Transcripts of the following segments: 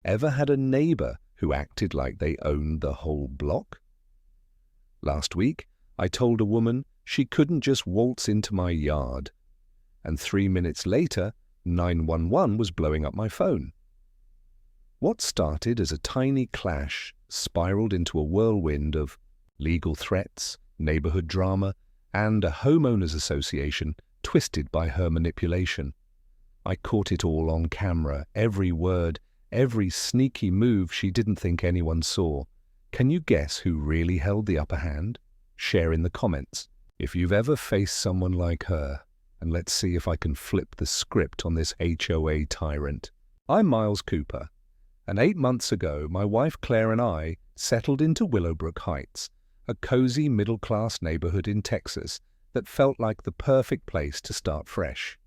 Ever had a neighbor who acted like they owned the whole block? Last week, I told a woman she couldn't just waltz into my yard, and 3 minutes later, 911 was blowing up my phone. What started as a tiny clash spiraled into a whirlwind of legal threats, neighborhood drama, and a homeowners association twisted by her manipulation. I caught it all on camera, every word, every sneaky move she didn't think anyone saw. Can you guess who really held the upper hand? Share in the comments if you've ever faced someone like her, and let's see if I can flip the script on this HOA tyrant. I'm Miles Cooper, and 8 months ago my wife Claire and I settled into Willowbrook Heights, a cozy middle-class neighborhood in Texas that felt like the perfect place to start fresh.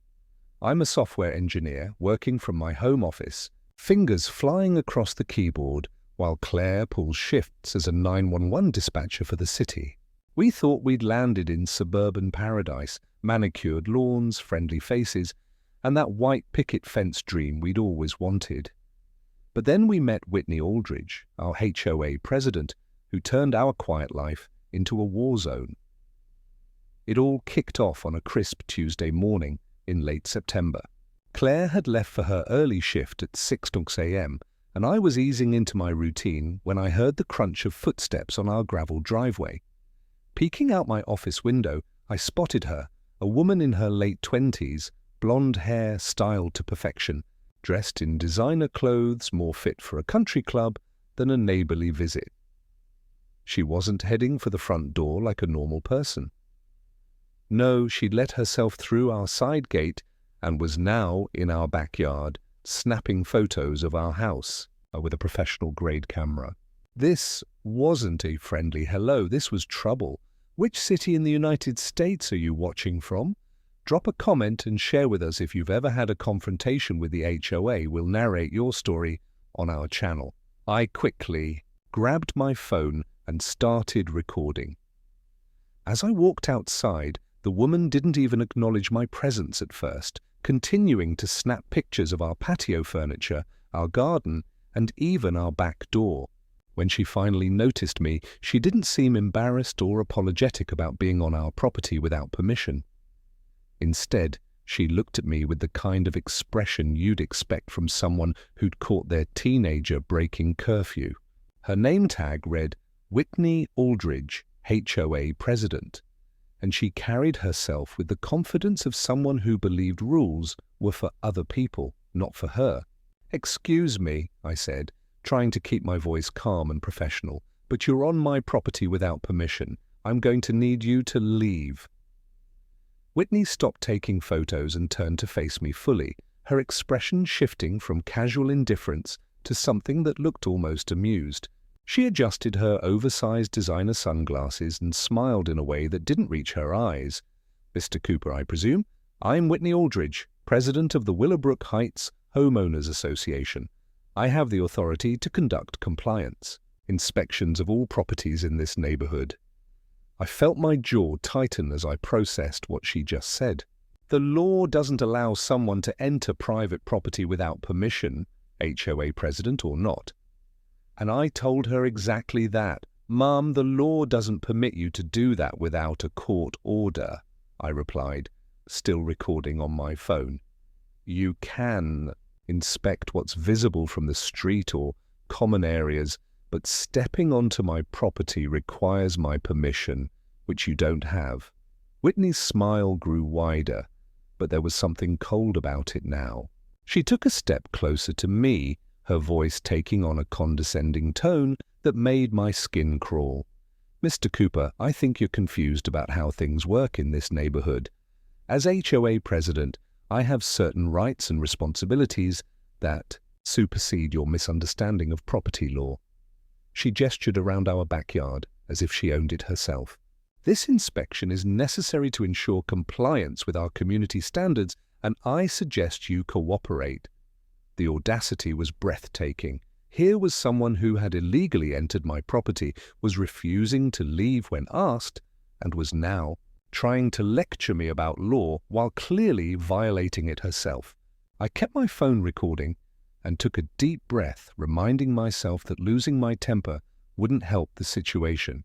I'm a software engineer working from my home office, fingers flying across the keyboard while Claire pulls shifts as a 911 dispatcher for the city. We thought we'd landed in suburban paradise, manicured lawns, friendly faces, and that white picket fence dream we'd always wanted. But then we met Whitney Aldridge, our HOA president, who turned our quiet life into a war zone. It all kicked off on a crisp Tuesday morning in late September. Claire had left for her early shift at 6 a.m., and I was easing into my routine when I heard the crunch of footsteps on our gravel driveway. Peeking out my office window, I spotted her, a woman in her late 20s, blonde hair styled to perfection, dressed in designer clothes more fit for a country club than a neighborly visit. She wasn't heading for the front door like a normal person. No, she'd let herself through our side gate and was now in our backyard, snapping photos of our house with a professional-grade camera. This wasn't a friendly hello, this was trouble. Which city in the United States are you watching from? Drop a comment and share with us if you've ever had a confrontation with the HOA. We'll narrate your story on our channel. I quickly grabbed my phone and started recording. As I walked outside, the woman didn't even acknowledge my presence at first, continuing to snap pictures of our patio furniture, our garden, and even our back door. When she finally noticed me, she didn't seem embarrassed or apologetic about being on our property without permission. Instead, she looked at me with the kind of expression you'd expect from someone who'd caught their teenager breaking curfew. Her name tag read Whitney Aldridge, HOA President, and she carried herself with the confidence of someone who believed rules were for other people, not for her. "Excuse me," I said, trying to keep my voice calm and professional, "but you're on my property without permission. I'm going to need you to leave." Whitney stopped taking photos and turned to face me fully, her expression shifting from casual indifference to something that looked almost amused. She adjusted her oversized designer sunglasses and smiled in a way that didn't reach her eyes. "Mr. Cooper, I presume? I'm Whitney Aldridge, president of the Willowbrook Heights Homeowners Association. I have the authority to conduct compliance inspections of all properties in this neighborhood." I felt my jaw tighten as I processed what she just said. The law doesn't allow someone to enter private property without permission, HOA president or not. And I told her exactly that. "Mom, the law doesn't permit you to do that without a court order," I replied, still recording on my phone. "You can inspect what's visible from the street or common areas, but stepping onto my property requires my permission, which you don't have." Whitney's smile grew wider, but there was something cold about it now. She took a step closer to me, her voice taking on a condescending tone that made my skin crawl. "Mr. Cooper, I think you're confused about how things work in this neighborhood. As HOA president, I have certain rights and responsibilities that supersede your misunderstanding of property law." She gestured around our backyard as if she owned it herself. "This inspection is necessary to ensure compliance with our community standards, and I suggest you cooperate." The audacity was breathtaking. Here was someone who had illegally entered my property, was refusing to leave when asked, and was now trying to lecture me about law while clearly violating it herself. I kept my phone recording, and took a deep breath, reminding myself that losing my temper wouldn't help the situation.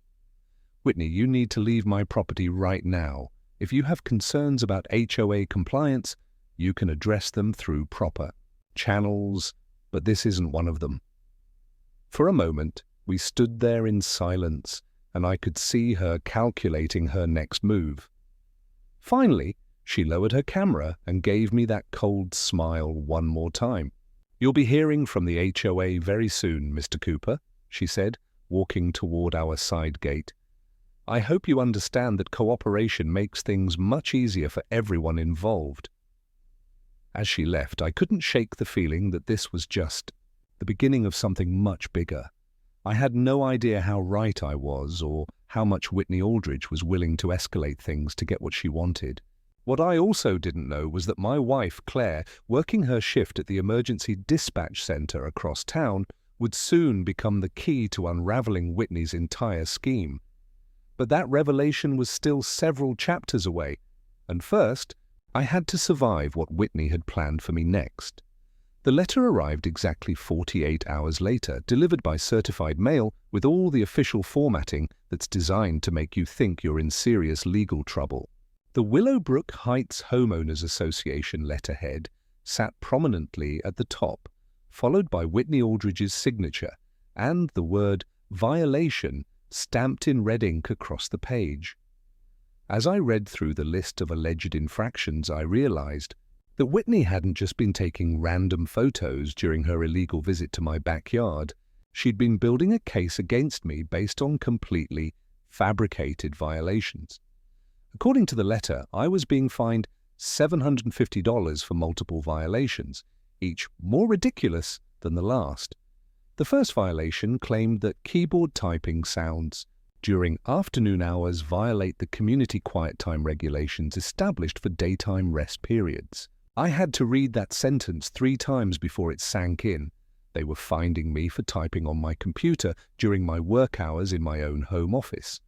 Whitney, you need to leave my property right now. If you have concerns about HOA compliance, you can address them through proper channels, but this isn't one of them. For a moment, we stood there in silence, and I could see her calculating her next move. Finally, she lowered her camera and gave me that cold smile one more time. "You'll be hearing from the HOA very soon, Mr. Cooper," she said, walking toward our side gate. "I hope you understand that cooperation makes things much easier for everyone involved." As she left, I couldn't shake the feeling that this was just the beginning of something much bigger. I had no idea how right I was or how much Whitney Aldridge was willing to escalate things to get what she wanted. What I also didn't know was that my wife, Claire, working her shift at the emergency dispatch center across town, would soon become the key to unraveling Whitney's entire scheme. But that revelation was still several chapters away, and first, I had to survive what Whitney had planned for me next. The letter arrived exactly 48 hours later, delivered by certified mail with all the official formatting that's designed to make you think you're in serious legal trouble. The Willowbrook Heights Homeowners Association letterhead sat prominently at the top, followed by Whitney Aldridge's signature and the word violation stamped in red ink across the page. As I read through the list of alleged infractions, I realized that Whitney hadn't just been taking random photos during her illegal visit to my backyard. She'd been building a case against me based on completely fabricated violations. According to the letter, I was being fined $750 for multiple violations, each more ridiculous than the last. The first violation claimed that keyboard typing sounds during afternoon hours violate the community quiet time regulations established for daytime rest periods. I had to read that sentence 3 times before it sank in. They were finding me for typing on my computer during my work hours in my own home office.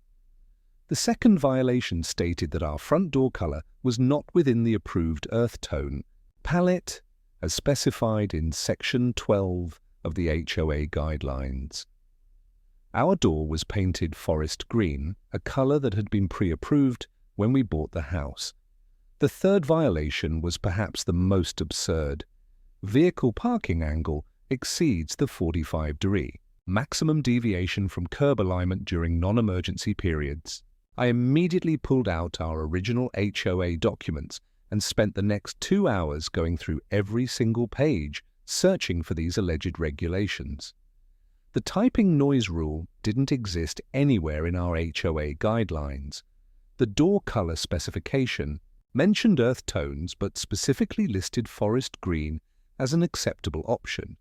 The second violation stated that our front door color was not within the approved earth tone palette as specified in Section 12 of the HOA guidelines. Our door was painted forest green, a color that had been pre-approved when we bought the house. The third violation was perhaps the most absurd. Vehicle parking angle exceeds the 45-degree maximum deviation from curb alignment during non-emergency periods. I immediately pulled out our original HOA documents and spent the next 2 hours going through every single page, searching for these alleged regulations. The typing noise rule didn't exist anywhere in our HOA guidelines. The door color specification mentioned earth tones but specifically listed forest green as an acceptable option.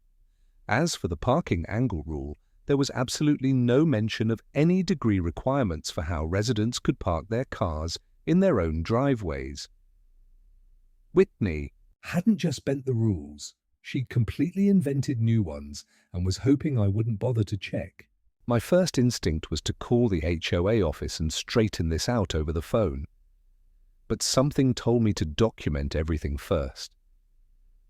As for the parking angle rule, there was absolutely no mention of any degree requirements for how residents could park their cars in their own driveways. Whitney hadn't just bent the rules. She'd completely invented new ones and was hoping I wouldn't bother to check. My first instinct was to call the HOA office and straighten this out over the phone. But something told me to document everything first.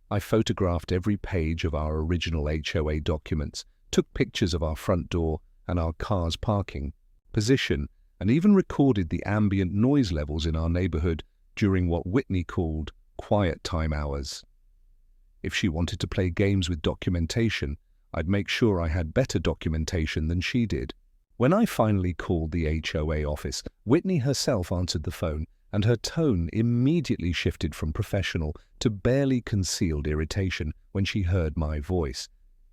I photographed every page of our original HOA documents, took pictures of our front door and our car's parking position, and even recorded the ambient noise levels in our neighborhood during what Whitney called quiet time hours. If she wanted to play games with documentation, I'd make sure I had better documentation than she did. When I finally called the HOA office, Whitney herself answered the phone, and her tone immediately shifted from professional to barely concealed irritation when she heard my voice.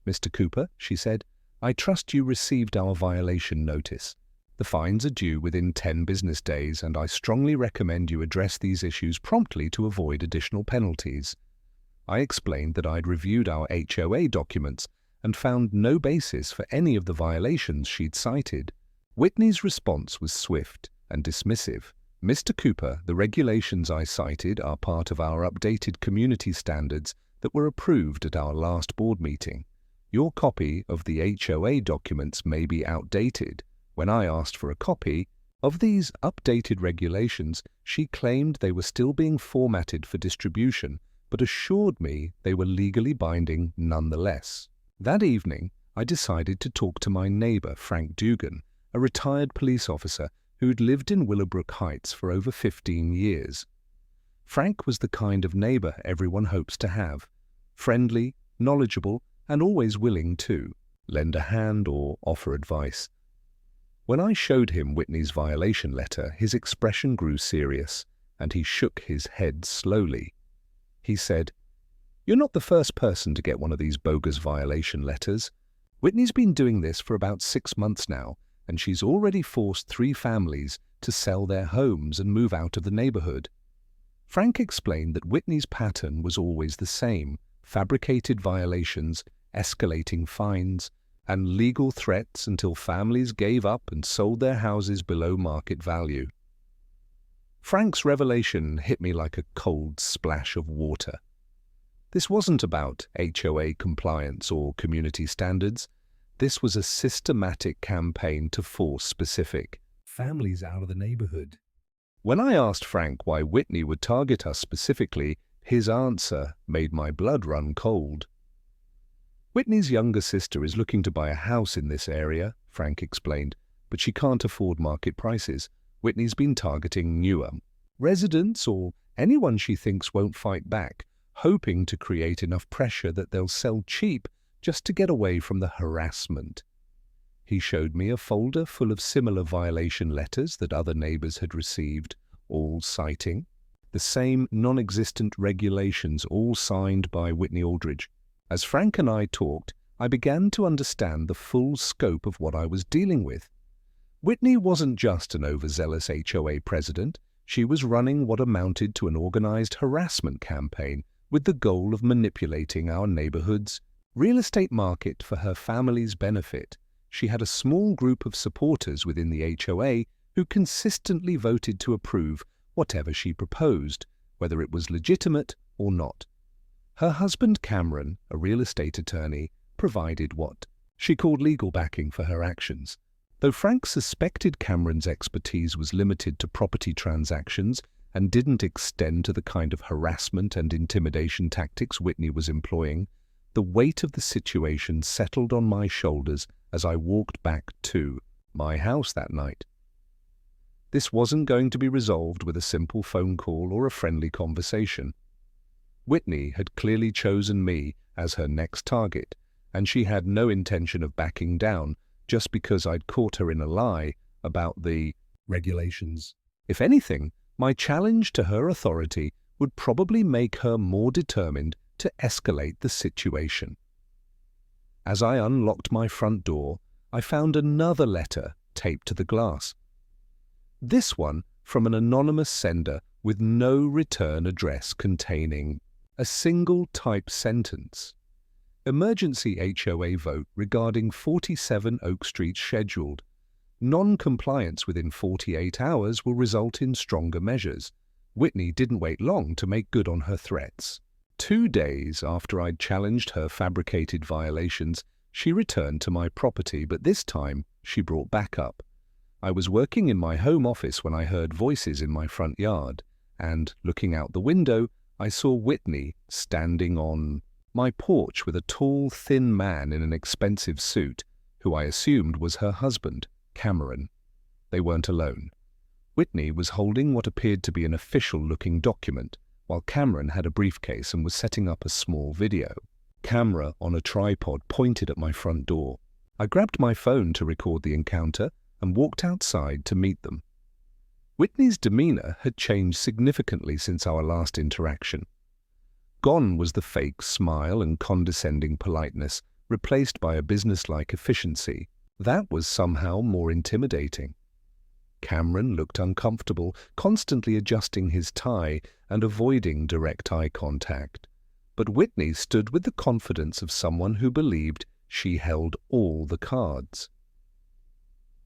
"Mr. Cooper," she said, "I trust you received our violation notice. The fines are due within 10 business days, and I strongly recommend you address these issues promptly to avoid additional penalties." I explained that I'd reviewed our HOA documents and found no basis for any of the violations she'd cited. Whitney's response was swift and dismissive. "Mr. Cooper, the regulations I cited are part of our updated community standards that were approved at our last board meeting. Your copy of the HOA documents may be outdated." When I asked for a copy of these updated regulations, she claimed they were still being formatted for distribution, but assured me they were legally binding nonetheless. That evening, I decided to talk to my neighbor, Frank Dugan, a retired police officer who'd lived in Willowbrook Heights for over 15 years. Frank was the kind of neighbor everyone hopes to have: friendly, knowledgeable, and always willing to lend a hand or offer advice. When I showed him Whitney's violation letter, his expression grew serious, and he shook his head slowly. He said, "You're not the first person to get one of these bogus violation letters. Whitney's been doing this for about 6 months now, and she's already forced 3 families to sell their homes and move out of the neighborhood." Frank explained that Whitney's pattern was always the same: fabricated violations, escalating fines, and legal threats until families gave up and sold their houses below market value. Frank's revelation hit me like a cold splash of water. This wasn't about HOA compliance or community standards. This was a systematic campaign to force specific families out of the neighborhood. When I asked Frank why Whitney would target us specifically, his answer made my blood run cold. "Whitney's younger sister is looking to buy a house in this area," Frank explained, "but she can't afford market prices. Whitney's been targeting newer residents or anyone she thinks won't fight back, hoping to create enough pressure that they'll sell cheap just to get away from the harassment." He showed me a folder full of similar violation letters that other neighbors had received, all citing the same non-existent regulations, all signed by Whitney Aldridge. As Frank and I talked, I began to understand the full scope of what I was dealing with. Whitney wasn't just an overzealous HOA president. She was running what amounted to an organized harassment campaign with the goal of manipulating our neighborhood's real estate market for her family's benefit. She had a small group of supporters within the HOA who consistently voted to approve whatever she proposed, whether it was legitimate or not. Her husband Cameron, a real estate attorney, provided what she called legal backing for her actions. Though Frank suspected Cameron's expertise was limited to property transactions and didn't extend to the kind of harassment and intimidation tactics Whitney was employing, the weight of the situation settled on my shoulders as I walked back to my house that night. This wasn't going to be resolved with a simple phone call or a friendly conversation. Whitney had clearly chosen me as her next target, and she had no intention of backing down just because I'd caught her in a lie about the regulations. If anything, my challenge to her authority would probably make her more determined to escalate the situation. As I unlocked my front door, I found another letter taped to the glass. This one from an anonymous sender with no return address, containing a single type sentence: "Emergency HOA vote regarding 47 Oak Street scheduled. Non-compliance within 48 hours will result in stronger measures." Whitney didn't wait long to make good on her threats. 2 days after I'd challenged her fabricated violations, she returned to my property, but this time she brought backup. I was working in my home office when I heard voices in my front yard, and, looking out the window, I saw Whitney standing on my porch with a tall, thin man in an expensive suit, who I assumed was her husband, Cameron. They weren't alone. Whitney was holding what appeared to be an official-looking document, while Cameron had a briefcase and was setting up a small video camera on a tripod pointed at my front door. I grabbed my phone to record the encounter and walked outside to meet them. Whitney's demeanor had changed significantly since our last interaction. Gone was the fake smile and condescending politeness, replaced by a businesslike efficiency that was somehow more intimidating. Cameron looked uncomfortable, constantly adjusting his tie and avoiding direct eye contact. But Whitney stood with the confidence of someone who believed she held all the cards.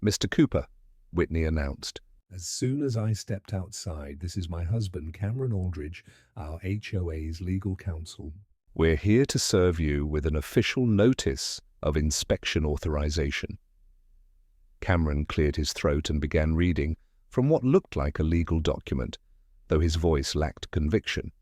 "Mr. Cooper," Whitney announced. "As soon as I stepped outside, this is my husband, Cameron Aldridge, our HOA's legal counsel. We're here to serve you with an official notice of inspection authorization." Cameron cleared his throat and began reading from what looked like a legal document, though his voice lacked conviction.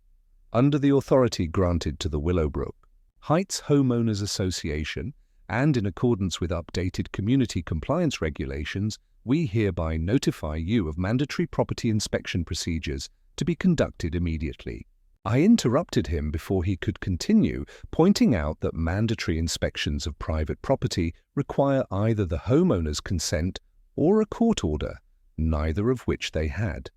Under the authority granted to the Willowbrook Heights Homeowners Association, and in accordance with updated community compliance regulations, we hereby notify you of mandatory property inspection procedures to be conducted immediately. I interrupted him before he could continue, pointing out that mandatory inspections of private property require either the homeowner's consent or a court order, neither of which they had.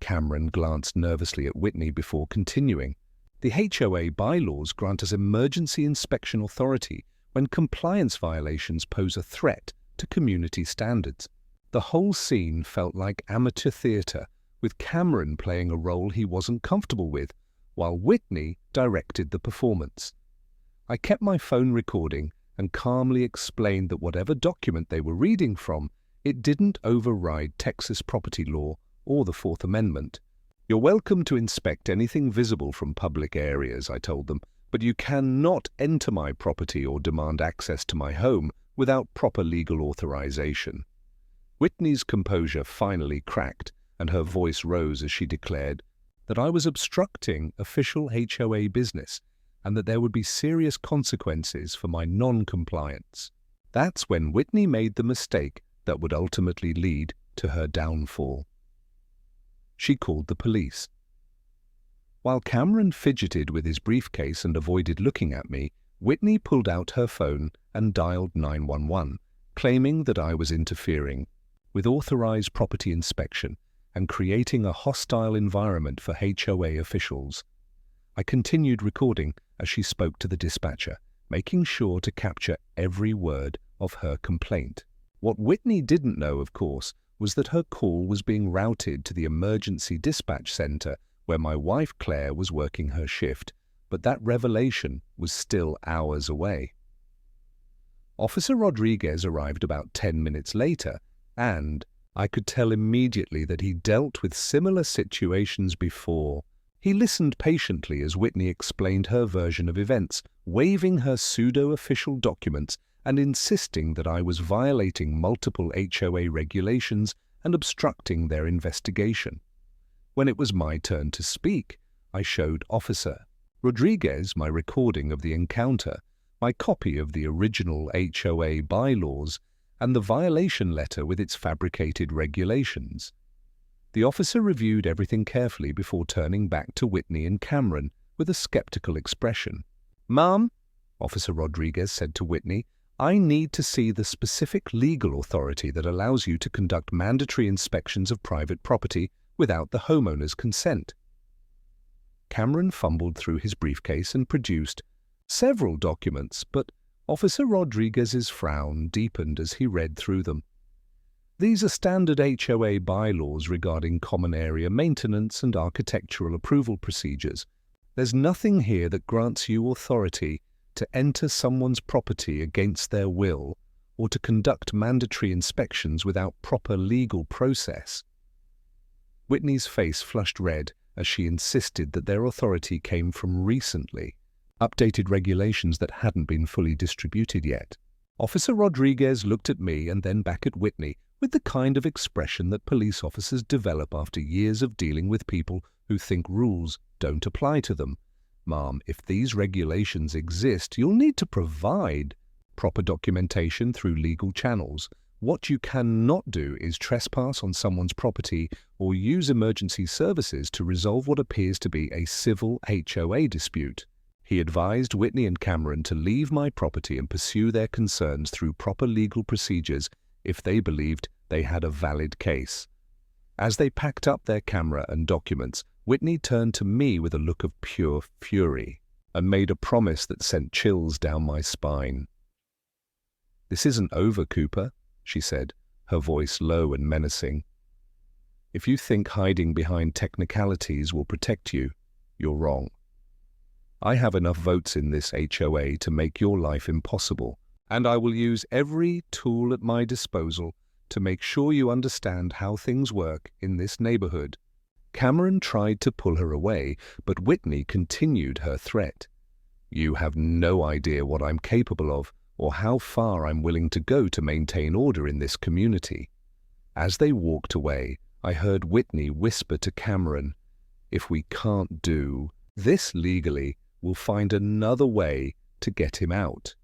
Cameron glanced nervously at Whitney before continuing. The HOA bylaws grant us emergency inspection authority when compliance violations pose a threat to community standards. The whole scene felt like amateur theatre, with Cameron playing a role he wasn't comfortable with, while Whitney directed the performance. I kept my phone recording and calmly explained that whatever document they were reading from, it didn't override Texas property law or the Fourth Amendment. You're welcome to inspect anything visible from public areas, I told them, but you cannot enter my property or demand access to my home without proper legal authorization. Whitney's composure finally cracked, and her voice rose as she declared that I was obstructing official HOA business and that there would be serious consequences for my non-compliance. That's when Whitney made the mistake that would ultimately lead to her downfall. She called the police. While Cameron fidgeted with his briefcase and avoided looking at me, Whitney pulled out her phone and dialed 911, claiming that I was interfering with authorized property inspection and creating a hostile environment for HOA officials. I continued recording as she spoke to the dispatcher, making sure to capture every word of her complaint. What Whitney didn't know, of course, was that her call was being routed to the emergency dispatch center where my wife Claire was working her shift, but that revelation was still hours away. Officer Rodriguez arrived about 10 minutes later, and I could tell immediately that he dealt with similar situations before. He listened patiently as Whitney explained her version of events, waving her pseudo-official documents and insisting that I was violating multiple HOA regulations and obstructing their investigation. When it was my turn to speak, I showed Officer Rodriguez my recording of the encounter, my copy of the original HOA bylaws, and the violation letter with its fabricated regulations. The officer reviewed everything carefully before turning back to Whitney and Cameron with a skeptical expression. "Ma'am," Officer Rodriguez said to Whitney, "I need to see the specific legal authority that allows you to conduct mandatory inspections of private property without the homeowner's consent." Cameron fumbled through his briefcase and produced several documents, but Officer Rodriguez's frown deepened as he read through them. "These are standard HOA bylaws regarding common area maintenance and architectural approval procedures. There's nothing here that grants you authority to enter someone's property against their will or to conduct mandatory inspections without proper legal process." Whitney's face flushed red as she insisted that their authority came from recently updated regulations that hadn't been fully distributed yet. Officer Rodriguez looked at me and then back at Whitney with the kind of expression that police officers develop after years of dealing with people who think rules don't apply to them. "Ma'am, if these regulations exist, you'll need to provide proper documentation through legal channels. What you cannot do is trespass on someone's property or use emergency services to resolve what appears to be a civil HOA dispute." He advised Whitney and Cameron to leave my property and pursue their concerns through proper legal procedures if they believed they had a valid case. As they packed up their camera and documents, Whitney turned to me with a look of pure fury and made a promise that sent chills down my spine. "This isn't over, Cooper," she said, her voice low and menacing. "If you think hiding behind technicalities will protect you, you're wrong. I have enough votes in this HOA to make your life impossible, and I will use every tool at my disposal to make sure you understand how things work in this neighborhood." Cameron tried to pull her away, but Whitney continued her threat. "You have no idea what I'm capable of or how far I'm willing to go to maintain order in this community." As they walked away, I heard Whitney whisper to Cameron, "If we can't do This legally will find another way to get him out.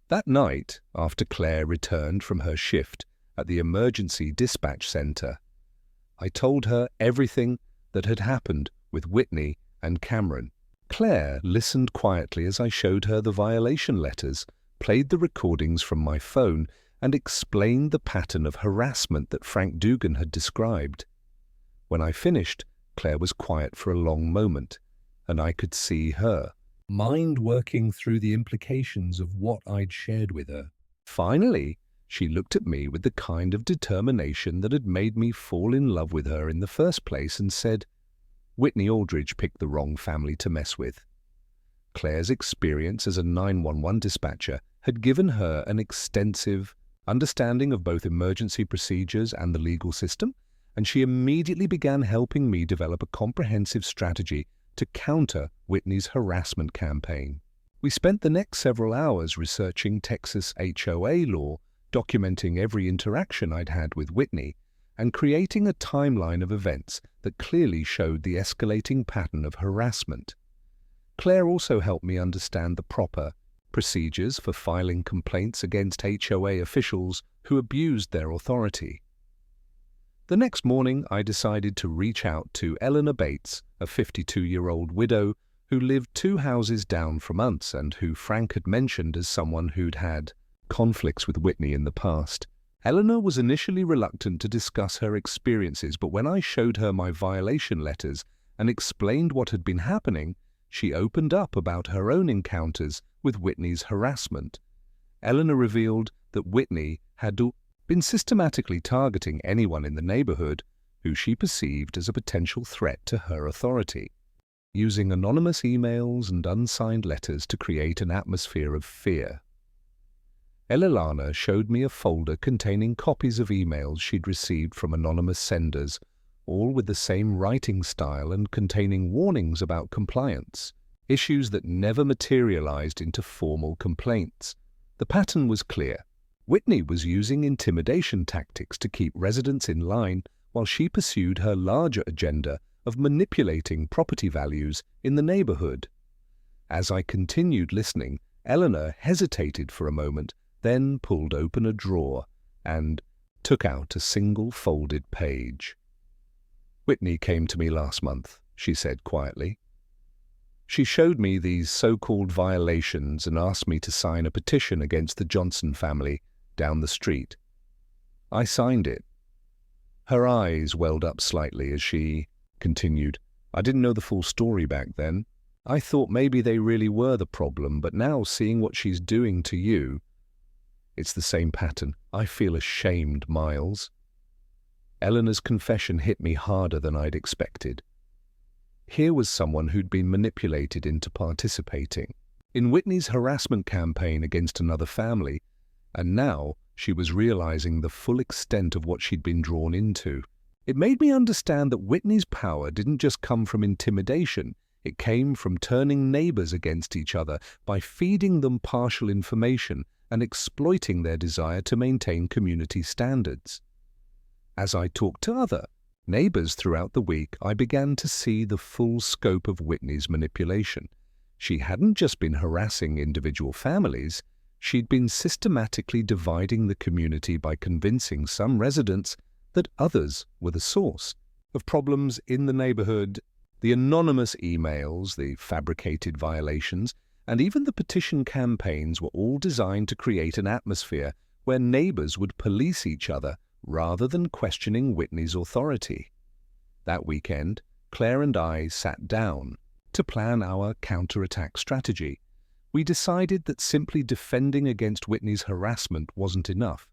That night, after Claire returned from her shift at the emergency dispatch center, I told her everything that had happened with Whitney and Cameron. Claire listened quietly as I showed her the violation letters, played the recordings from my phone, and explained the pattern of harassment that Frank Dugan had described. When I finished, Claire was quiet for a long moment, and I could see her mind working through the implications of what I'd shared with her. Finally, she looked at me with the kind of determination that had made me fall in love with her in the first place and said, "Whitney Aldridge picked the wrong family to mess with." Claire's experience as a 911 dispatcher had given her an extensive understanding of both emergency procedures and the legal system, and she immediately began helping me develop a comprehensive strategy to counter Whitney's harassment campaign. We spent the next several hours researching Texas HOA law, documenting every interaction I'd had with Whitney, and creating a timeline of events that clearly showed the escalating pattern of harassment. Claire also helped me understand the proper procedures for filing complaints against HOA officials who abused their authority. The next morning, I decided to reach out to Eleanor Bates, a 52-year-old widow who lived 2 houses down from us and who Frank had mentioned as someone who'd had conflicts with Whitney in the past. Eleanor was initially reluctant to discuss her experiences, but when I showed her my violation letters and explained what had been happening, she opened up about her own encounters with Whitney's harassment. Eleanor revealed that Whitney had been systematically targeting anyone in the neighborhood who she perceived as a potential threat to her authority, using anonymous emails and unsigned letters to create an atmosphere of fear. Elilana showed me a folder containing copies of emails she'd received from anonymous senders, all with the same writing style and containing warnings about compliance, issues that never materialized into formal complaints. The pattern was clear. Whitney was using intimidation tactics to keep residents in line while she pursued her larger agenda of manipulating property values in the neighborhood. As I continued listening, Eleanor hesitated for a moment, then pulled open a drawer and took out a single folded page. "Whitney came to me last month," she said quietly. "She showed me these so-called violations and asked me to sign a petition against the Johnson family down the street. I signed it." Her eyes welled up slightly as she continued, "I didn't know the full story back then. I thought maybe they really were the problem, but now seeing what she's doing to you, it's the same pattern. I feel ashamed, Miles." Eleanor's confession hit me harder than I'd expected. Here was someone who'd been manipulated into participating in Whitney's harassment campaign against another family, and now she was realizing the full extent of what she'd been drawn into. It made me understand that Whitney's power didn't just come from intimidation, it came from turning neighbors against each other by feeding them partial information and exploiting their desire to maintain community standards. As I talked to other neighbors throughout the week, I began to see the full scope of Whitney's manipulation. She hadn't just been harassing individual families, she'd been systematically dividing the community by convincing some residents that others were the source of problems in the neighborhood. The anonymous emails, the fabricated violations, and even the petition campaigns were all designed to create an atmosphere where neighbors would police each other rather than questioning Whitney's authority. That weekend, Claire and I sat down to plan our counterattack strategy. We decided that simply defending against Whitney's harassment wasn't enough.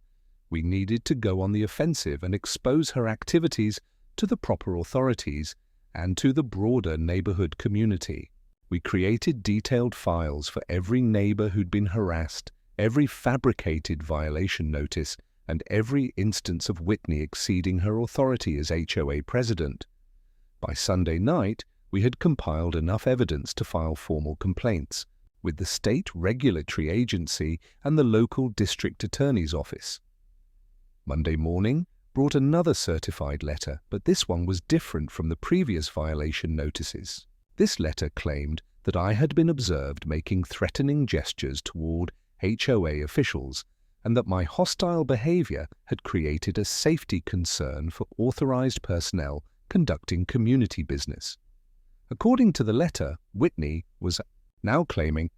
We needed to go on the offensive and expose her activities to the proper authorities and to the broader neighborhood community. We created detailed files for every neighbor who'd been harassed, every fabricated violation notice, and every instance of Whitney exceeding her authority as HOA president. By Sunday night, we had compiled enough evidence to file formal complaints with the state regulatory agency and the local district attorney's office. Monday morning brought another certified letter, but this one was different from the previous violation notices. This letter claimed that I had been observed making threatening gestures toward HOA officials and that my hostile behavior had created a safety concern for authorized personnel conducting community business. According to the letter, Whitney was now claiming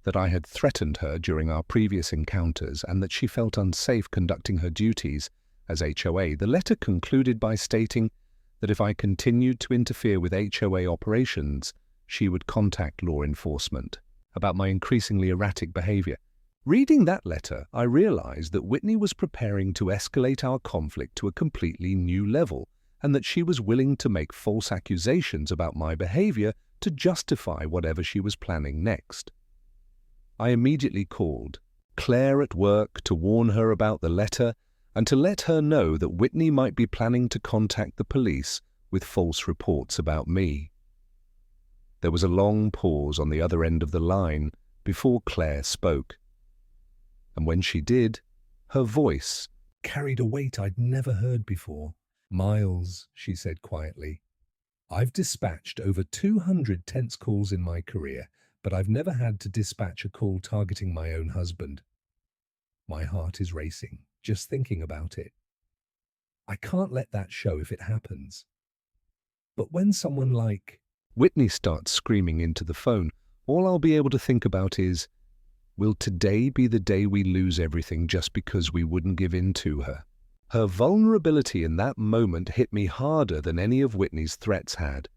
that I had threatened her during our previous encounters and that she felt unsafe conducting her duties as HOA. The letter concluded by stating that if I continued to interfere with HOA operations, she would contact law enforcement about my increasingly erratic behavior. Reading that letter, I realized that Whitney was preparing to escalate our conflict to a completely new level and that she was willing to make false accusations about my behavior to justify whatever she was planning next. I immediately called Claire at work to warn her about the letter and to let her know that Whitney might be planning to contact the police with false reports about me. There was a long pause on the other end of the line before Claire spoke. And when she did, her voice carried a weight I'd never heard before. "Miles," she said quietly, "I've dispatched over 200 tense calls in my career, but I've never had to dispatch a call targeting my own husband. My heart is racing, just thinking about it. I can't let that show if it happens. But when someone like..." Whitney starts screaming into the phone. "All I'll be able to think about is, will today be the day we lose everything just because we wouldn't give in to her?" Her vulnerability in that moment hit me harder than any of Whitney's threats had.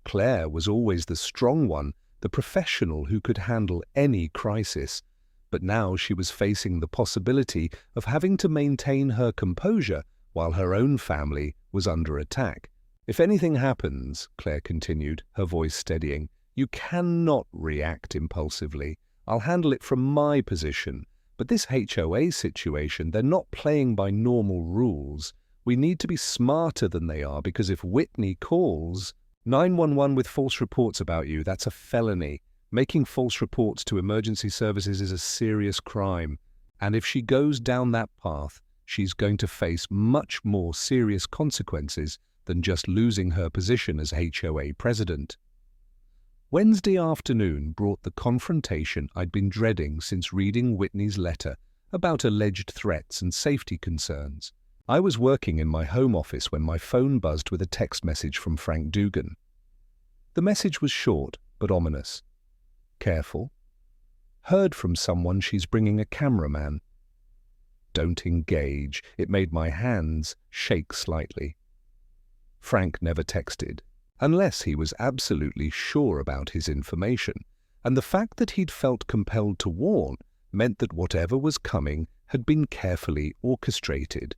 Claire was always the strong one, the professional who could handle any crisis, but now she was facing the possibility of having to maintain her composure while her own family was under attack. "If anything happens," Claire continued, her voice steadying, "you cannot react impulsively. I'll handle it from my position. But this HOA situation, they're not playing by normal rules. We need to be smarter than they are, because if Whitney calls 911 with false reports about you, that's a felony. Making false reports to emergency services is a serious crime. And if she goes down that path, she's going to face much more serious consequences than just losing her position as HOA president." Wednesday afternoon brought the confrontation I'd been dreading since reading Whitney's letter about alleged threats and safety concerns. I was working in my home office when my phone buzzed with a text message from Frank Dugan. The message was short but ominous. "Careful. Heard from someone she's bringing a cameraman. Don't engage." It made my hands shake slightly. Frank never texted, unless he was absolutely sure about his information, and the fact that he'd felt compelled to warn meant that whatever was coming had been carefully orchestrated.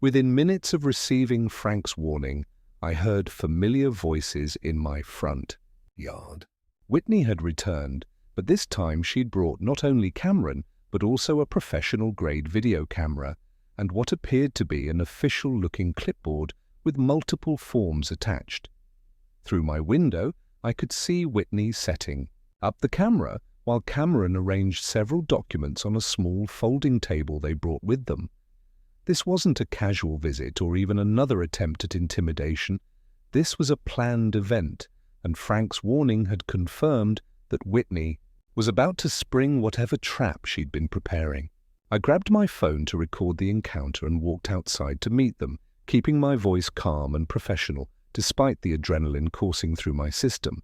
Within minutes of receiving Frank's warning, I heard familiar voices in my front yard. Whitney had returned, but this time she'd brought not only Cameron, but also a professional-grade video camera and what appeared to be an official-looking clipboard with multiple forms attached. Through my window, I could see Whitney setting up the camera while Cameron arranged several documents on a small folding table they brought with them. This wasn't a casual visit or even another attempt at intimidation. This was a planned event, and Frank's warning had confirmed that Whitney was about to spring whatever trap she'd been preparing. I grabbed my phone to record the encounter and walked outside to meet them, keeping my voice calm and professional, despite the adrenaline coursing through my system.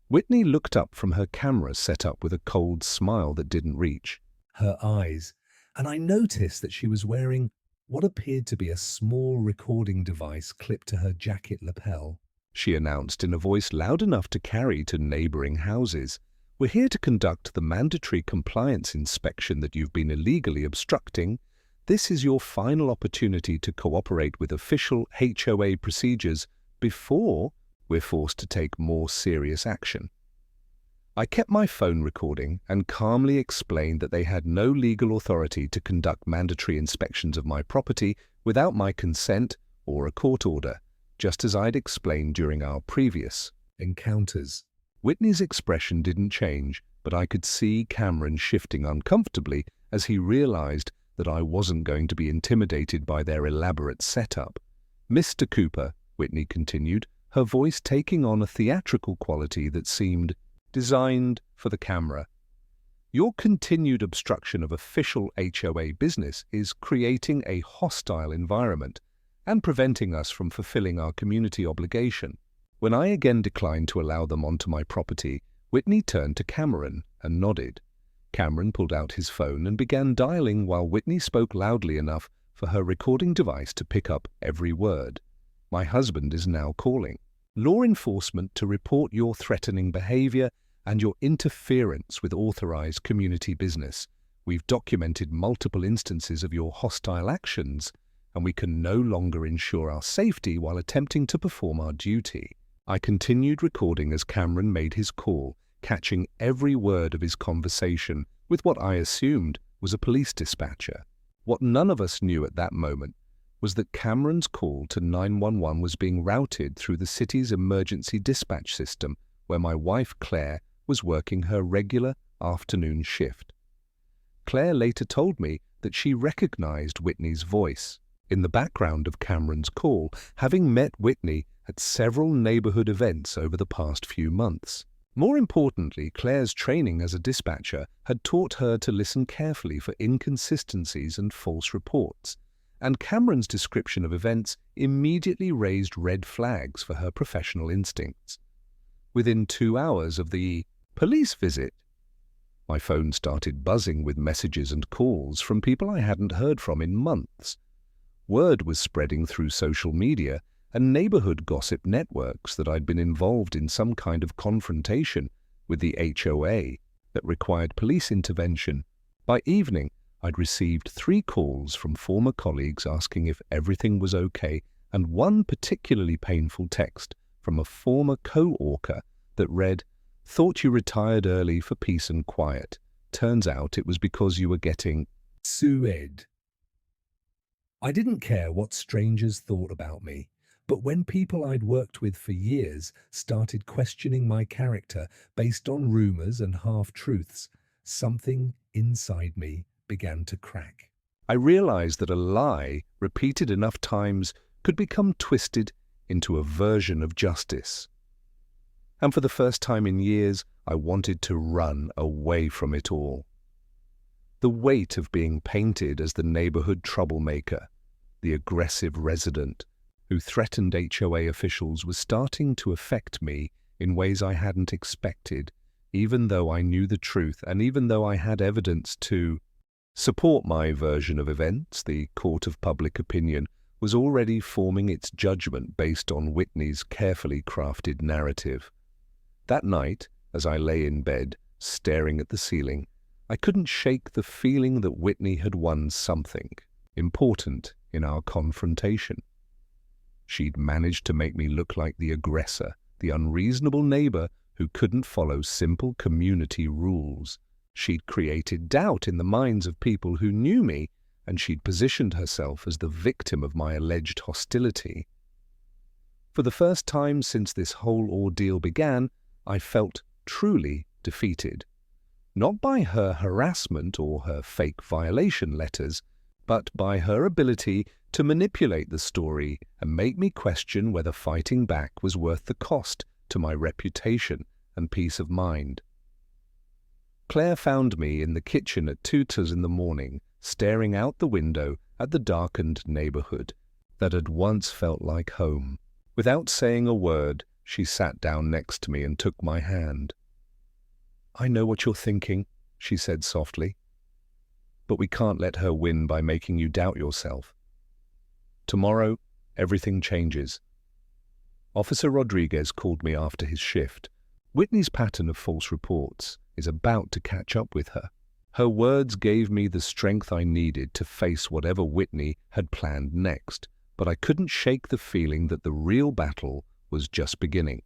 Whitney looked up from her camera set up with a cold smile that didn't reach her eyes, and I noticed that she was wearing what appeared to be a small recording device clipped to her jacket lapel. She announced in a voice loud enough to carry to neighboring houses, "We're here to conduct the mandatory compliance inspection that you've been illegally obstructing. This is your final opportunity to cooperate with official HOA procedures before we're forced to take more serious action." I kept my phone recording and calmly explained that they had no legal authority to conduct mandatory inspections of my property without my consent or a court order, just as I'd explained during our previous encounters. Whitney's expression didn't change, but I could see Cameron shifting uncomfortably as he realized that I wasn't going to be intimidated by their elaborate setup. "Mr. Cooper," Whitney continued, her voice taking on a theatrical quality that seemed designed for the camera. Your continued obstruction of official HOA business is creating a hostile environment and preventing us from fulfilling our community obligation. When I again declined to allow them onto my property, Whitney turned to Cameron and nodded. Cameron pulled out his phone and began dialing while Whitney spoke loudly enough for her recording device to pick up every word. My husband is now calling. Law enforcement to report your threatening behavior and your interference with authorized community business. We've documented multiple instances of your hostile actions, and we can no longer ensure our safety while attempting to perform our duty. I continued recording as Cameron made his call, catching every word of his conversation with what I assumed was a police dispatcher. What none of us knew at that moment was that Cameron's call to 911 was being routed through the city's emergency dispatch system, where my wife Claire was working her regular afternoon shift. Claire later told me that she recognized Whitney's voice in the background of Cameron's call, having met Whitney at several neighborhood events over the past few months. More importantly, Claire's training as a dispatcher had taught her to listen carefully for inconsistencies and false reports, and Cameron's description of events immediately raised red flags for her professional instincts. Within 2 hours of the police visit, my phone started buzzing with messages and calls from people I hadn't heard from in months. Word was spreading through social media and neighborhood gossip networks that I'd been involved in some kind of confrontation with the HOA that required police intervention. By evening, I'd received 3 calls from former colleagues asking if everything was okay, and one particularly painful text from a former co-worker that read, "Thought you retired early for peace and quiet. Turns out it was because you were getting sued." I didn't care what strangers thought about me, but when people I'd worked with for years started questioning my character based on rumors and half-truths, something inside me began to crack. I realized that a lie repeated enough times could become twisted into a version of justice. And for the first time in years, I wanted to run away from it all. The weight of being painted as the neighborhood troublemaker, the aggressive resident who threatened HOA officials, was starting to affect me in ways I hadn't expected, even though I knew the truth and even though I had evidence to support my version of events. The court of public opinion was already forming its judgment based on Whitney's carefully crafted narrative. That night, as I lay in bed, staring at the ceiling, I couldn't shake the feeling that Whitney had won something important in our confrontation. She'd managed to make me look like the aggressor, the unreasonable neighbor who couldn't follow simple community rules. She'd created doubt in the minds of people who knew me, and she'd positioned herself as the victim of my alleged hostility. For the first time since this whole ordeal began, I felt truly defeated. Not by her harassment or her fake violation letters, but by her ability to manipulate the story and make me question whether fighting back was worth the cost to my reputation and peace of mind. Claire found me in the kitchen at 2 in the morning, staring out the window at the darkened neighborhood that had once felt like home. Without saying a word, she sat down next to me and took my hand. "I know what you're thinking," she said softly, "but we can't let her win by making you doubt yourself. Tomorrow, everything changes." Officer Rodriguez called me after his shift. Whitney's pattern of false reports is about to catch up with her. Her words gave me the strength I needed to face whatever Whitney had planned next, but I couldn't shake the feeling that the real battle was just beginning.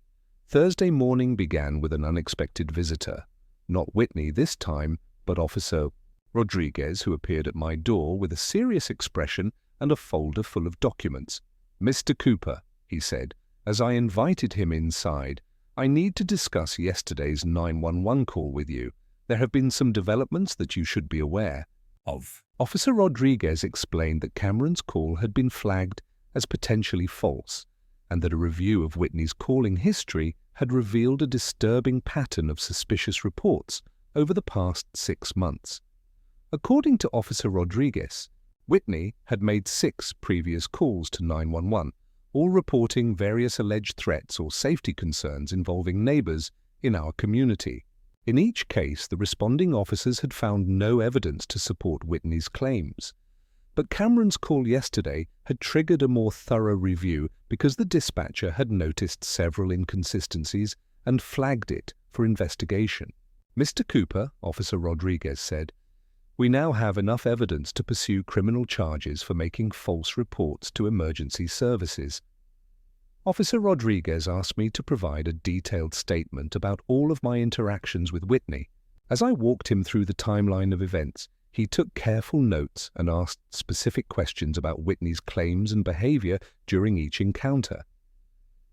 Thursday morning began with an unexpected visitor. Not Whitney this time, but Officer Rodriguez, who appeared at my door with a serious expression and a folder full of documents. "Mr. Cooper," he said, as I invited him inside, "I need to discuss yesterday's 911 call with you. There have been some developments that you should be aware of." Officer Rodriguez explained that Cameron's call had been flagged as potentially false, and that a review of Whitney's calling history had revealed a disturbing pattern of suspicious reports over the past 6 months. According to Officer Rodriguez, Whitney had made 6 previous calls to 911, all reporting various alleged threats or safety concerns involving neighbors in our community. In each case, the responding officers had found no evidence to support Whitney's claims. But Cameron's call yesterday had triggered a more thorough review because the dispatcher had noticed several inconsistencies and flagged it for investigation. Mr. Cooper, Officer Rodriguez said, "We now have enough evidence to pursue criminal charges for making false reports to emergency services." Officer Rodriguez asked me to provide a detailed statement about all of my interactions with Whitney. As I walked him through the timeline of events, he took careful notes and asked specific questions about Whitney's claims and behavior during each encounter.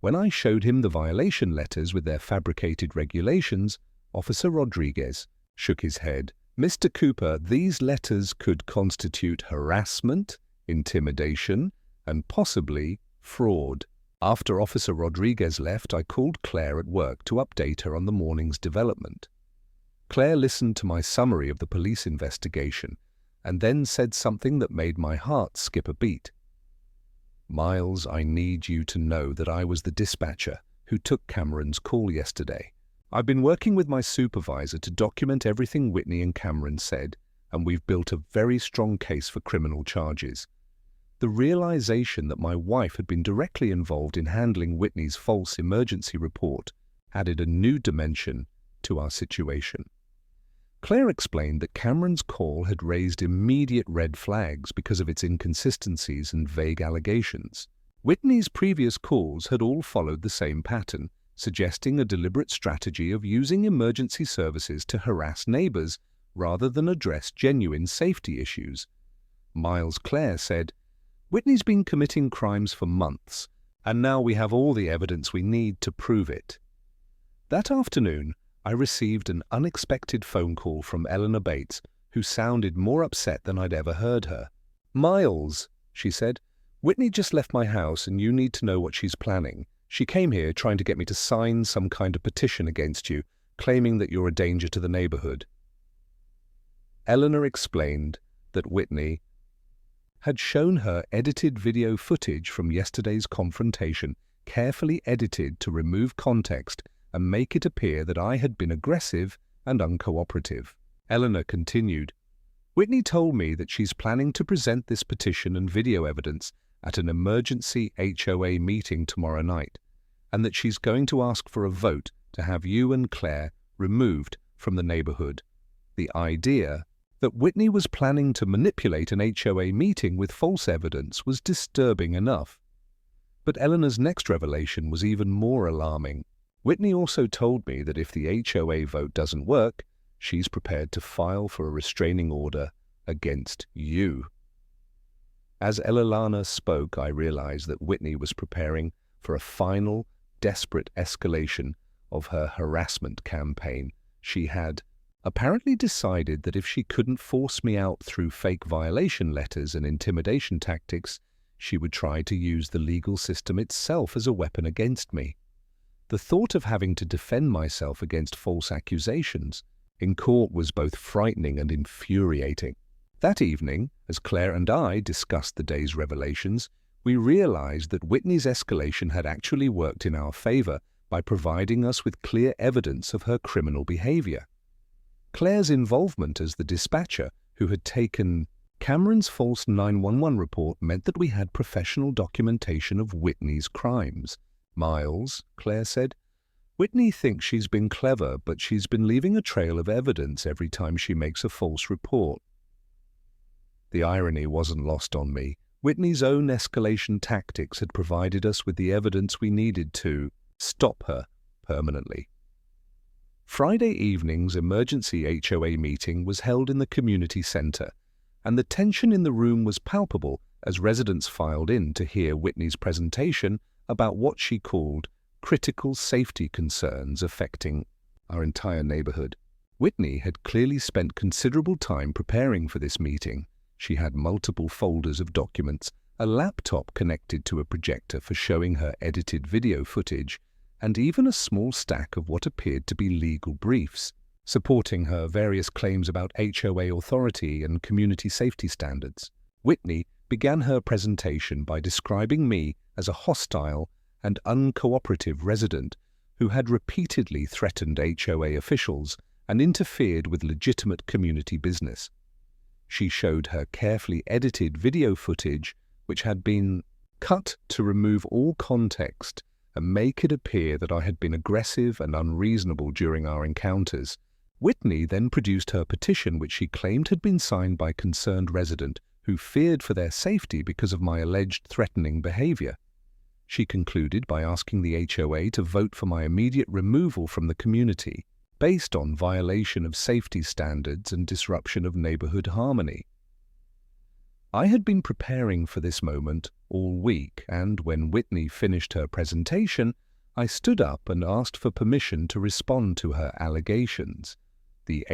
When I showed him the violation letters with their fabricated regulations, Officer Rodriguez shook his head. "Mr. Cooper, these letters could constitute harassment, intimidation, and possibly fraud." After Officer Rodriguez left, I called Claire at work to update her on the morning's development. Claire listened to my summary of the police investigation and then said something that made my heart skip a beat. "Miles, I need you to know that I was the dispatcher who took Cameron's call yesterday. I've been working with my supervisor to document everything Whitney and Cameron said, and we've built a very strong case for criminal charges. The realization that my wife had been directly involved in handling Whitney's false emergency report added a new dimension to our situation." Claire explained that Cameron's call had raised immediate red flags because of its inconsistencies and vague allegations. Whitney's previous calls had all followed the same pattern, suggesting a deliberate strategy of using emergency services to harass neighbors rather than address genuine safety issues. Miles, Claire said, "Whitney's been committing crimes for months, and now we have all the evidence we need to prove it." That afternoon, I received an unexpected phone call from Eleanor Bates, who sounded more upset than I'd ever heard her. "Miles," she said, "Whitney just left my house and you need to know what she's planning. She came here trying to get me to sign some kind of petition against you, claiming that you're a danger to the neighborhood." Eleanor explained that Whitney had shown her edited video footage from yesterday's confrontation, carefully edited to remove context and make it appear that I had been aggressive and uncooperative. Eleanor continued, "Whitney told me that she's planning to present this petition and video evidence at an emergency HOA meeting tomorrow night, and that she's going to ask for a vote to have you and Claire removed from the neighborhood. The idea that Whitney was planning to manipulate an HOA meeting with false evidence was disturbing enough. But Eleanor's next revelation was even more alarming. Whitney also told me that if the HOA vote doesn't work, she's prepared to file for a restraining order against you." As Eleanor spoke, I realized that Whitney was preparing for a final, desperate escalation of her harassment campaign. She had apparently decided that if she couldn't force me out through fake violation letters and intimidation tactics, she would try to use the legal system itself as a weapon against me. The thought of having to defend myself against false accusations in court was both frightening and infuriating. That evening, as Claire and I discussed the day's revelations, we realized that Whitney's escalation had actually worked in our favor by providing us with clear evidence of her criminal behavior. Claire's involvement as the dispatcher who had taken Cameron's false 911 report meant that we had professional documentation of Whitney's crimes. "Miles," Claire said, "Whitney thinks she's been clever, but she's been leaving a trail of evidence every time she makes a false report." The irony wasn't lost on me. Whitney's own escalation tactics had provided us with the evidence we needed to stop her permanently. Friday evening's emergency HOA meeting was held in the community center, and the tension in the room was palpable as residents filed in to hear Whitney's presentation about what she called critical safety concerns affecting our entire neighborhood. Whitney had clearly spent considerable time preparing for this meeting. She had multiple folders of documents a laptop connected to a projector for showing her edited video footage, and even a small stack of what appeared to be legal briefs, supporting her various claims about HOA authority and community safety standards. Whitney began her presentation by describing me as a hostile and uncooperative resident who had repeatedly threatened HOA officials and interfered with legitimate community business. She showed her carefully edited video footage, which had been cut to remove all context and make it appear that I had been aggressive and unreasonable during our encounters. Whitney then produced her petition, which she claimed had been signed by concerned resident who feared for their safety because of my alleged threatening behavior. She concluded by asking the HOA to vote for my immediate removal from the community, based on violation of safety standards and disruption of neighborhood harmony. I had been preparing for this moment all week, and when Whitney finished her presentation, I stood up and asked for permission to respond to her allegations. The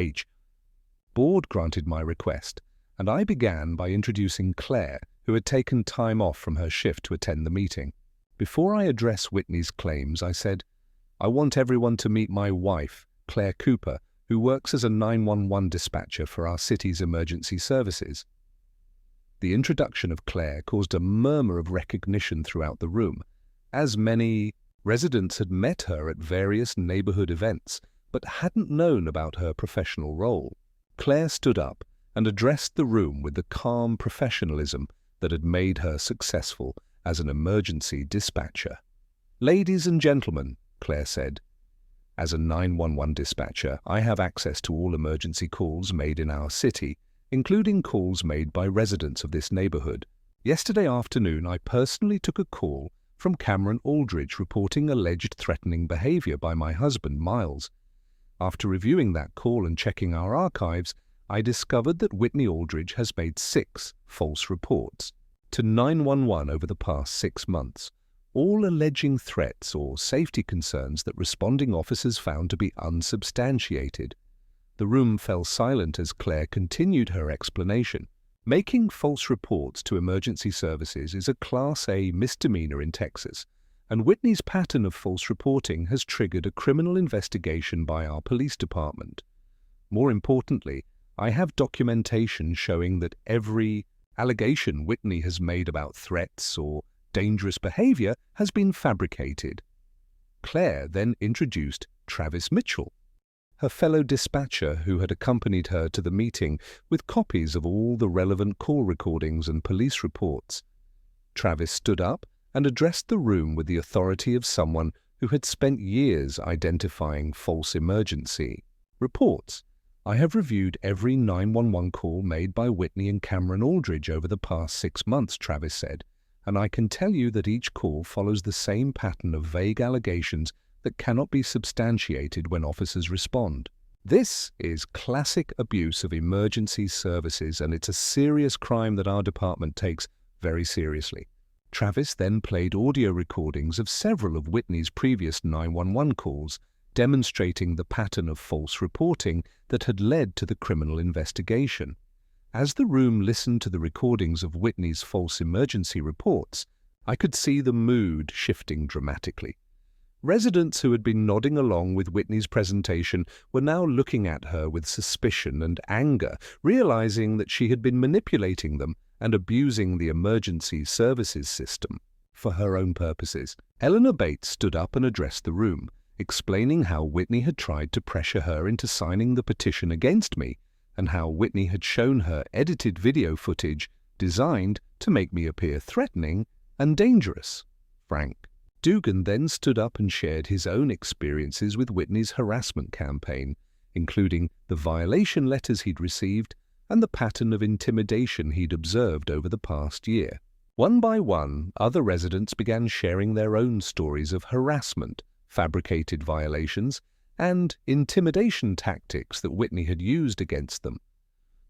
board granted my request, and I began by introducing Claire, who had taken time off from her shift to attend the meeting. Before I address Whitney's claims, I said, "I want everyone to meet my wife, Claire Cooper, who works as a 911 dispatcher for our city's emergency services." The introduction of Claire caused a murmur of recognition throughout the room, as many residents had met her at various neighborhood events, but hadn't known about her professional role. Claire stood up and addressed the room with the calm professionalism that had made her successful as an emergency dispatcher. "Ladies and gentlemen," Claire said, "as a 911 dispatcher, I have access to all emergency calls made in our city, including calls made by residents of this neighborhood. Yesterday afternoon, I personally took a call from Cameron Aldridge reporting alleged threatening behavior by my husband, Miles. After reviewing that call and checking our archives, I discovered that Whitney Aldridge has made 6 false reports to 911 over the past 6 months, all alleging threats or safety concerns that responding officers found to be unsubstantiated." The room fell silent as Claire continued her explanation. Making false reports to emergency services is a Class A misdemeanor in Texas, and Whitney's pattern of false reporting has triggered a criminal investigation by our police department. More importantly, I have documentation showing that every allegation Whitney has made about threats or dangerous behavior has been fabricated. Claire then introduced Travis Mitchell, her fellow dispatcher who had accompanied her to the meeting with copies of all the relevant call recordings and police reports. Travis stood up and addressed the room with the authority of someone who had spent years identifying false emergency reports. "I have reviewed every 911 call made by Whitney and Cameron Aldridge over the past 6 months, Travis said, "and I can tell you that each call follows the same pattern of vague allegations that cannot be substantiated when officers respond. This is classic abuse of emergency services, and it's a serious crime that our department takes very seriously." Travis then played audio recordings of several of Whitney's previous 911 calls, demonstrating the pattern of false reporting that had led to the criminal investigation. As the room listened to the recordings of Whitney's false emergency reports, I could see the mood shifting dramatically. Residents who had been nodding along with Whitney's presentation were now looking at her with suspicion and anger, realizing that she had been manipulating them and abusing the emergency services system for her own purposes. Eleanor Bates stood up and addressed the room, explaining how Whitney had tried to pressure her into signing the petition against me, and how Whitney had shown her edited video footage designed to make me appear threatening and dangerous. Frank Dugan then stood up and shared his own experiences with Whitney's harassment campaign, including the violation letters he'd received and the pattern of intimidation he'd observed over the past year. One by one, other residents began sharing their own stories of harassment, fabricated violations, and intimidation tactics that Whitney had used against them.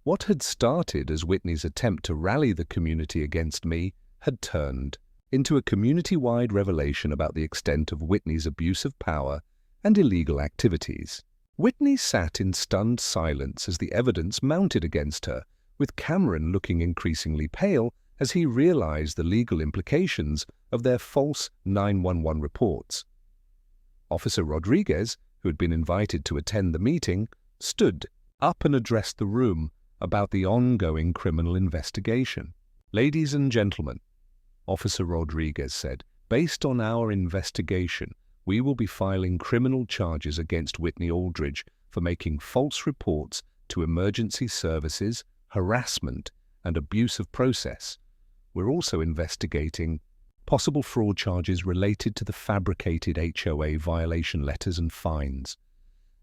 What had started as Whitney's attempt to rally the community against me had turned into a community-wide revelation about the extent of Whitney's abuse of power and illegal activities. Whitney sat in stunned silence as the evidence mounted against her, with Cameron looking increasingly pale as he realized the legal implications of their false 911 reports. Officer Rodriguez, who had been invited to attend the meeting, stood up and addressed the room about the ongoing criminal investigation. "Ladies and gentlemen," Officer Rodriguez said, "based on our investigation, we will be filing criminal charges against Whitney Aldridge for making false reports to emergency services, harassment, and abuse of process. We're also investigating possible fraud charges related to the fabricated HOA violation letters and fines."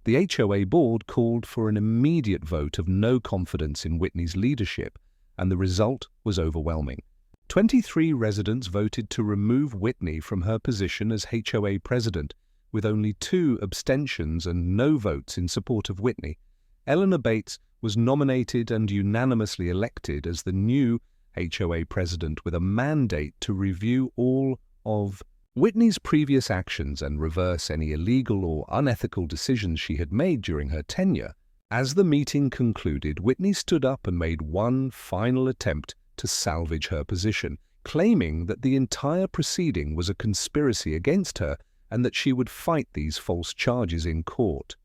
The HOA board called for an immediate vote of no confidence in Whitney's leadership, and the result was overwhelming. 23 residents voted to remove Whitney from her position as HOA president, with only 2 abstentions and no votes in support of Whitney. Eleanor Bates was nominated and unanimously elected as the new HOA president, with a mandate to review all of Whitney's previous actions and reverse any illegal or unethical decisions she had made during her tenure. As the meeting concluded, Whitney stood up and made one final attempt to salvage her position, claiming that the entire proceeding was a conspiracy against her and that she would fight these false charges in court.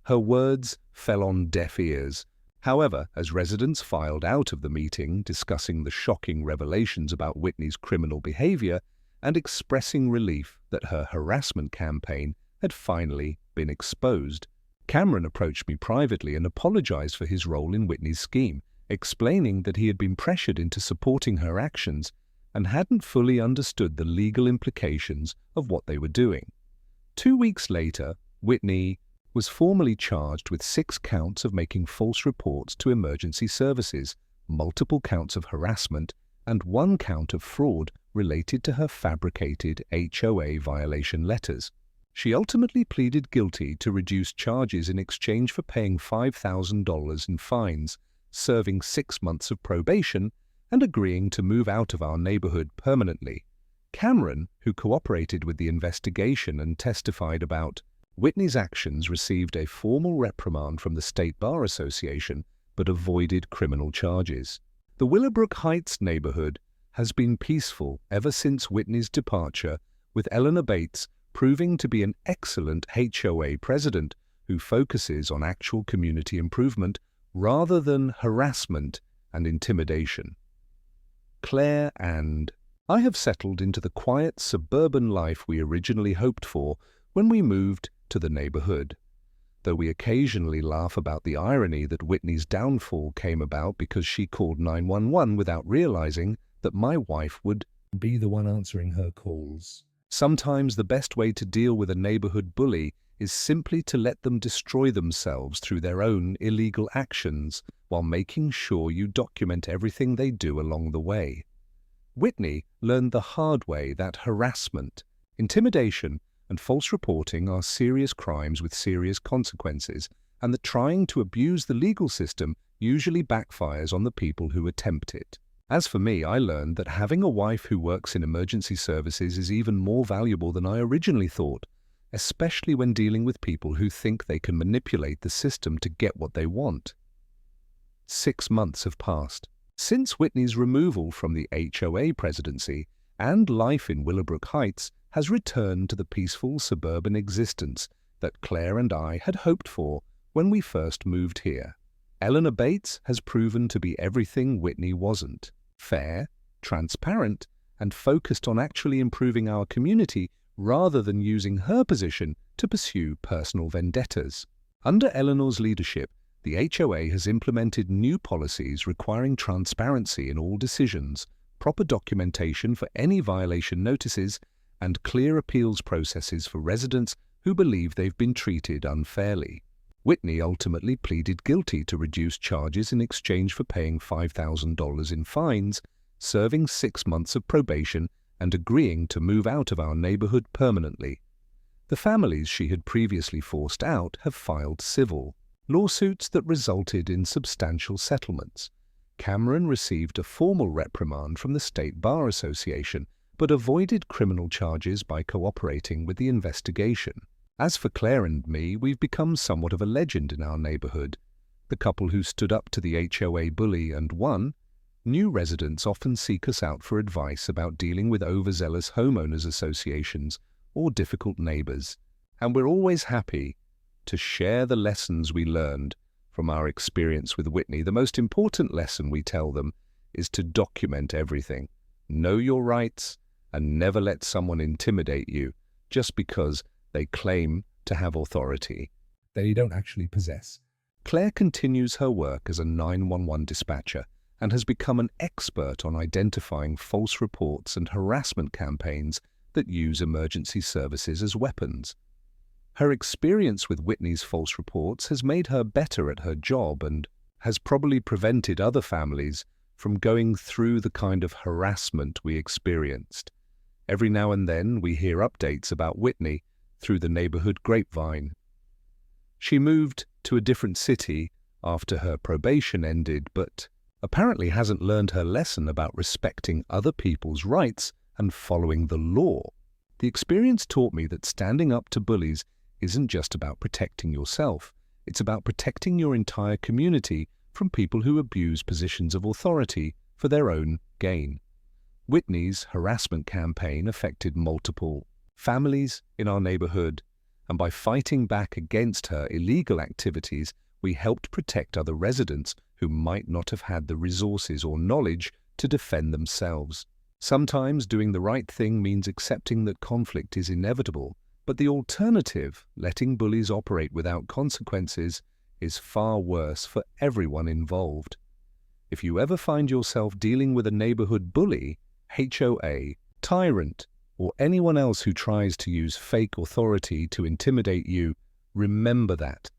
Her words fell on deaf ears. However, as residents filed out of the meeting, discussing the shocking revelations about Whitney's criminal behavior and expressing relief that her harassment campaign had finally been exposed, Cameron approached me privately and apologized for his role in Whitney's scheme, explaining that he had been pressured into supporting her actions and hadn't fully understood the legal implications of what they were doing. 2 weeks later, Whitney was formally charged with 6 counts of making false reports to emergency services, multiple counts of harassment, and 1 count of fraud related to her fabricated HOA violation letters. She ultimately pleaded guilty to reduced charges in exchange for paying $5,000 in fines, serving 6 months of probation, and agreeing to move out of our neighborhood permanently. Cameron, who cooperated with the investigation and testified about Whitney's actions, received a formal reprimand from the State Bar Association but avoided criminal charges. The Willowbrook Heights neighborhood has been peaceful ever since Whitney's departure, with Eleanor Bates proving to be an excellent HOA president who focuses on actual community improvement rather than harassment and intimidation. Claire and I have settled into the quiet suburban life we originally hoped for when we moved to the neighborhood, though we occasionally laugh about the irony that Whitney's downfall came about because she called 911 without realizing that my wife would be the one answering her calls. Sometimes the best way to deal with a neighborhood bully is simply to let them destroy themselves through their own illegal actions while making sure you document everything they do along the way. Whitney learned the hard way that harassment, intimidation, and false reporting are serious crimes with serious consequences, and that trying to abuse the legal system usually backfires on the people who attempt it. As for me, I learned that having a wife who works in emergency services is even more valuable than I originally thought, especially when dealing with people who think they can manipulate the system to get what they want. 6 months have passed since Whitney's removal from the HOA presidency, and life in Willowbrook Heights has returned to the peaceful suburban existence that Claire and I had hoped for when we first moved here. Eleanor Bates has proven to be everything Whitney wasn't: fair, transparent, and focused on actually improving our community rather than using her position to pursue personal vendettas. Under Eleanor's leadership, the HOA has implemented new policies requiring transparency in all decisions, proper documentation for any violation notices, and clear appeals processes for residents who believe they've been treated unfairly. Whitney ultimately pleaded guilty to reduced charges in exchange for paying $5,000 in fines, serving 6 months of probation, and agreeing to move out of our neighborhood permanently. The families she had previously forced out have filed civil lawsuits that resulted in substantial settlements. Cameron received a formal reprimand from the State Bar Association, but avoided criminal charges by cooperating with the investigation. As for Claire and me, we've become somewhat of a legend in our neighborhood. The couple who stood up to the HOA bully and won, New residents often seek us out for advice about dealing with overzealous homeowners associations or difficult neighbors, and we're always happy to share the lessons we learned from our experience with Whitney. The most important lesson we tell them is to document everything. Know your rights and never let someone intimidate you just because they claim to have authority they don't actually possess. Claire continues her work as a 911 dispatcher and has become an expert on identifying false reports and harassment campaigns that use emergency services as weapons. Her experience with Whitney's false reports has made her better at her job and has probably prevented other families from going through the kind of harassment we experienced. Every now and then we hear updates about Whitney through the neighborhood grapevine. She moved to a different city after her probation ended, but apparently hasn't learned her lesson about respecting other people's rights and following the law. The experience taught me that standing up to bullies isn't just about protecting yourself. It's about protecting your entire community from people who abuse positions of authority for their own gain. Whitney's harassment campaign affected multiple families in our neighborhood, and by fighting back against her illegal activities, we helped protect other residents who might not have had the resources or knowledge to defend themselves. Sometimes doing the right thing means accepting that conflict is inevitable, but the alternative, letting bullies operate without consequences, is far worse for everyone involved. If you ever find yourself dealing with a neighborhood bully, HOA, tyrant, or anyone else who tries to use fake authority to intimidate you, remember that